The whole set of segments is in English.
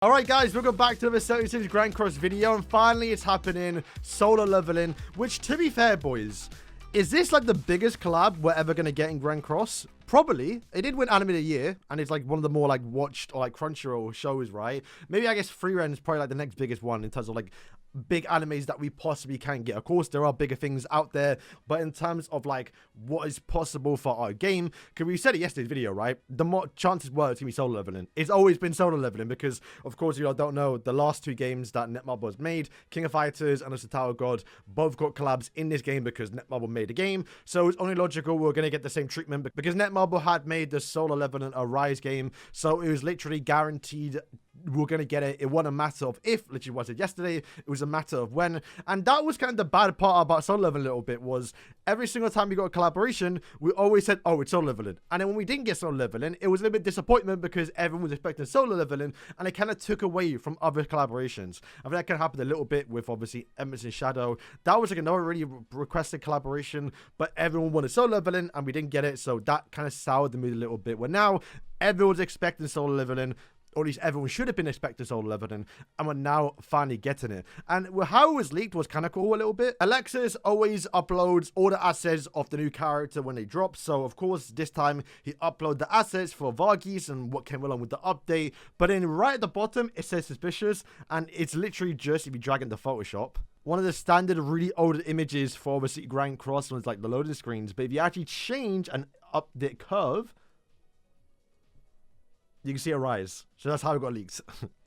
Alright guys, welcome back to the 76 Grand Cross video, and finally it's happening, solo leveling, which to be fair boys, is this like the biggest collab we're ever going to get in Grand Cross? Probably. It did win Anime of the Year, and it's like one of the more like watched or like Crunchyroll shows, right? Maybe I guess Free Ren is probably like the next biggest one in terms of like big animes that we possibly can get. Of course, there are bigger things out there, but in terms of like what is possible for our game, because we said it yesterday's video, right? The more chances were it's gonna be solo leveling. It's always been solo leveling because, of course, you all don't know, the last two games that Netmarble has made, King of Fighters and also Tower of God, both got collabs in this game because Netmarble made the game. So it's only logical we're gonna get the same treatment because Netmarble had made the solo leveling a Rise game, so it was literally guaranteed we're going to get it. It wasn't a matter of if, literally was it yesterday, it was a matter of when. And that was kind of the bad part about solo leveling a little bit, was every single time we got a collaboration, we always said, oh, it's solo leveling. And then when we didn't get solo leveling, it was a little bit disappointment because everyone was expecting solo leveling, and it kind of took away from other collaborations. I think that kind of happened a little bit with obviously Emerson Shadow. That was like another really requested collaboration, but everyone wanted solo leveling and we didn't get it, so that kind of soured the mood a little bit. Where now everyone's expecting solo leveling, or at least everyone should have been expecting solo leveling, and we're now finally getting it. And how it was leaked was kind of cool a little bit. Alexis always uploads all the assets of the new character when they drop, so of course this time he uploaded the assets for Varghese and what came along with the update, but then right at the bottom it says suspicious, and it's literally just, if you drag into Photoshop, one of the standard really old images for obviously Grand Cross was like the loading screens, but if you actually change and up the curve, you can see a rise. So that's how it got leaked.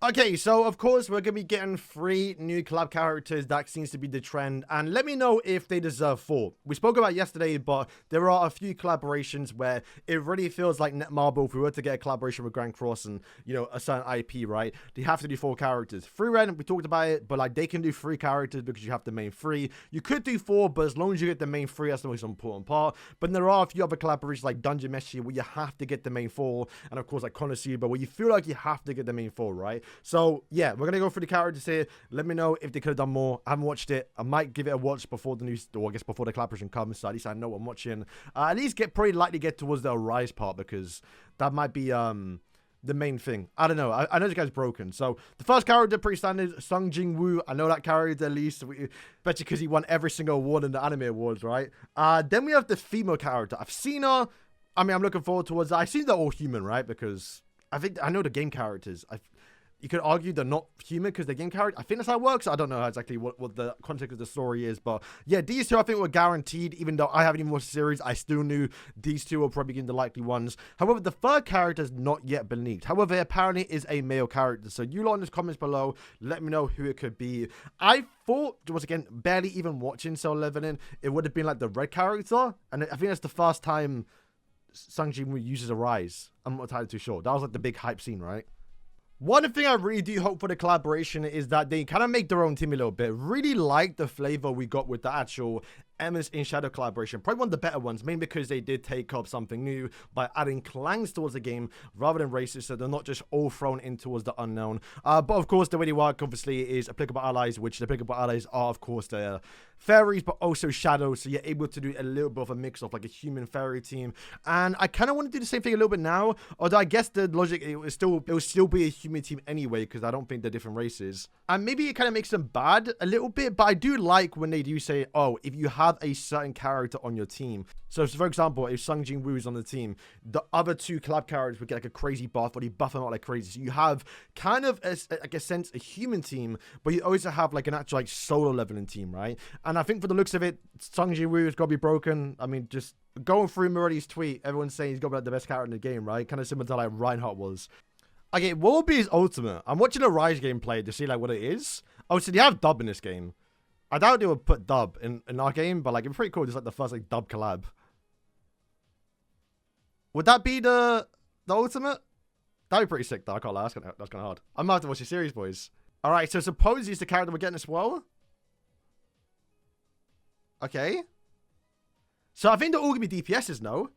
Okay, so of course we're going to be getting 3 new collab characters. That seems to be the trend. And let me know if they deserve 4. We spoke about yesterday, but there are a few collaborations where it really feels like Netmarble, if we were to get a collaboration with Grand Cross and, you know, a certain IP, right? They have to do 4 characters. Free Ren, we talked about it, but like they can do 3 characters because you have the main 3. You could do 4, but as long as you get the main 3, that's the most important part. But there are a few other collaborations like Dungeon Meshi where you have to get the main 4. And of course like Konosuba, where you feel like you have to get the main 4, right? So yeah, we're gonna go through the characters here. Let me know if they could have done more. I haven't watched it. I might give it a watch before the news, or I guess before the collaboration comes, so at least I know what I'm watching. At least probably likely get towards the Rise part, because that might be the main thing. I don't know. I know this guy's broken. So the first character, pretty standard, Sung Jin Woo. I know that character at least, especially because he won every single award in the anime awards, right? Then we have the female character. I've seen her. I mean, I'm looking forward towards that. I see they're all human, right? Because I know the game characters. You could argue they're not human because they're game characters. I think that's how it works. I don't know exactly what the context of the story is. But yeah, these two I think were guaranteed. Even though I haven't even watched the series, I still knew these two were probably the likely ones. However, the third character has not yet been leaked. However, apparently is a male character. So you lot in the comments below, let me know who it could be. I thought, once again, barely even watching Solo Leveling, it would have been like the red character. And I think that's the first time Sung Jin Woo uses a rise. I'm not entirely too sure. That was like the big hype scene, right? One thing I really do hope for the collaboration is that they kind of make their own team a little bit. Really like the flavor we got with the actual Emerson Shadow collaboration. Probably one of the better ones, mainly because they did take up something new by adding clans towards the game rather than races, so they're not just all thrown in towards the unknown. But of course, the way they work, obviously, is applicable allies, which the applicable allies are, of course, the fairies, but also shadows, so you're able to do a little bit of a mix of like a human fairy team. And I kind of want to do the same thing a little bit now, although I guess the logic, it will still be a human team anyway, because I don't think they're different races. And maybe it kind of makes them bad a little bit, but I do like when they do say, oh, if you have a certain character on your team. So for example, if Sung Jin Woo is on the team, the other 2 collab characters would get like a crazy buff, or they buff them out like crazy. So you have kind of like a sense a human team, but you also have like an actual like solo leveling team, right? And I think for the looks of it, Sung Jin Woo has got to be broken. I mean, just going through Murray's tweet, everyone's saying he's got to be like the best character in the game, right? Kind of similar to like Reinhardt was. Okay, what will be his ultimate? I'm watching a Rise gameplay to see like what it is. Oh, so they have dub in this game. I doubt they would put dub in our game, but like it's pretty cool. Just like the first like dub collab. Would that be the ultimate? That'd be pretty sick though. I can't lie. That's kind of hard. I'm about to watch the series, boys. All right, so suppose he's the character we're getting as well. Okay. So I think they're all gonna be DPSs, no?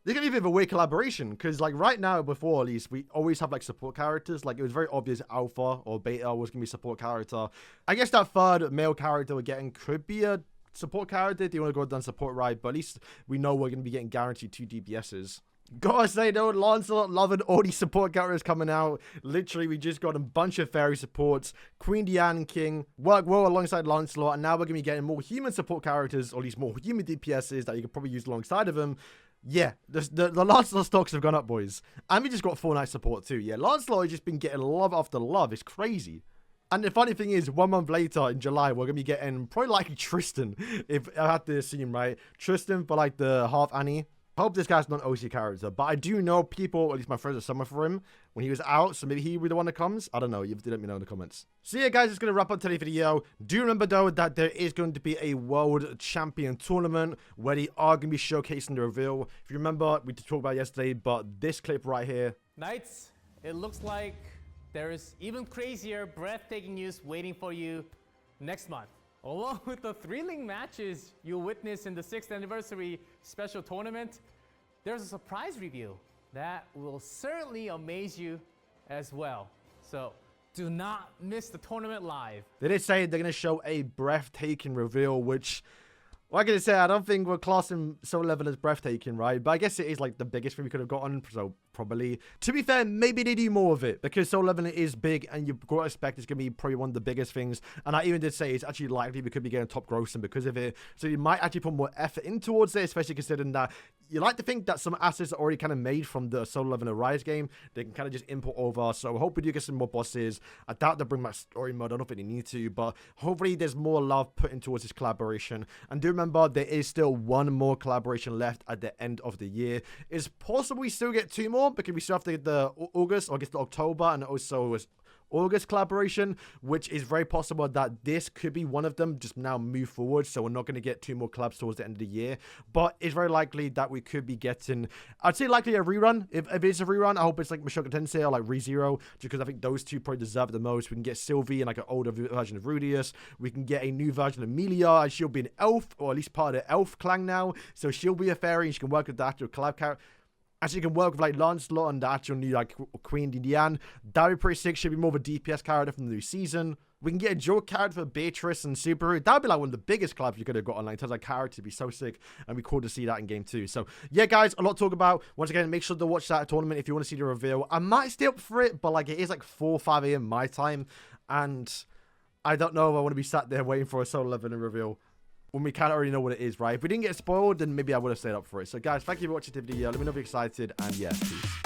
They're gonna be a bit of a weird collaboration, because like right now, before at least, we always have like support characters. Like it was very obvious Alpha or Beta was gonna be a support character. I guess that third male character we're getting could be a support character. If you want to go down support, right? But at least we know we're gonna be getting guaranteed 2 DPSs. Gotta say though, Lancelot loving all these support characters coming out. Literally, we just got a bunch of fairy supports. Queen Diane King work well alongside Lancelot, and now we're gonna be getting more human support characters, or at least more human DPSs that you could probably use alongside of them. Yeah, the Lancelot stocks have gone up, boys. And we just got Fortnite support too. Yeah, Lancelot has just been getting love after love. It's crazy. And the funny thing is, 1 month later in July, we're going to be getting probably like Tristan, if I had to assume, right? Tristan for like the half Annie. I hope this guy's not an OC character, but I do know people, at least my friends, are summer for him when he was out, so maybe he will be the one that comes. I don't know. You have to let me know in the comments. So yeah, guys, it's going to wrap up today's video. Do remember, though, that there is going to be a World Champion Tournament where they are going to be showcasing the reveal. If you remember, we talked about it yesterday, but this clip right here. Knights, it looks like there is even crazier, breathtaking news waiting for you next month. Along with the thrilling matches you'll witness in the 6th anniversary special tournament, there's a surprise reveal that will certainly amaze you as well. So do not miss the tournament live. They did say they're going to show a breathtaking reveal, which, like I said, I don't think we're classing Soul Level as breathtaking, right? But I guess it is like the biggest thing we could have gotten, so probably. To be fair, maybe they do more of it, because Soul Level is big, and you've got to expect it's going to be probably one of the biggest things. And I even did say it's actually likely we could be getting top grossing because of it. So you might actually put more effort in towards it, especially considering that you like to think that some assets are already kind of made from the Soul Level and Rise game. They can kind of just import over. So I hope we do get some more bosses. I doubt they'll bring back story mode. I don't think they need to, but hopefully there's more love put in towards this collaboration. And do remember, there is still one more collaboration left at the end of the year. It's possible we still get 2 more, because we still have to get the August, or I guess the October, and also August collaboration, which is very possible that this could be one of them, just now move forward. So we're not going to get 2 more collabs towards the end of the year, but it's very likely that we could be getting, I'd say likely a rerun. If it's a rerun, I hope it's like Mashoka Tensei or like ReZero, just because I think those 2 probably deserve it the most. We can get Sylvie and like an older version of Rudius. We can get a new version of Amelia, and she'll be an elf, or at least part of the elf clan now. So she'll be a fairy, and she can work with the actual collab character. Actually, you can work with like Lancelot and the actual new like Queen Diane. That would be pretty sick. Should be more of a DPS character from the new season. We can get a dual character for Beatrice and Subaru. That would be like one of the biggest collabs you could have got online in terms of character. It'd be so sick, and be cool to see that in game 2. So yeah, guys, a lot to talk about. Once again, make sure to watch that tournament if you want to see the reveal. I might stay up for it, but like it is like 4 or 5 a.m. my time, and I don't know if I want to be sat there waiting for a Soul Level reveal when we kind of already know what it is, right? If we didn't get spoiled, then maybe I would have stayed up for it. So guys, thank you for watching the video. Let me know if you're excited, and yeah, peace.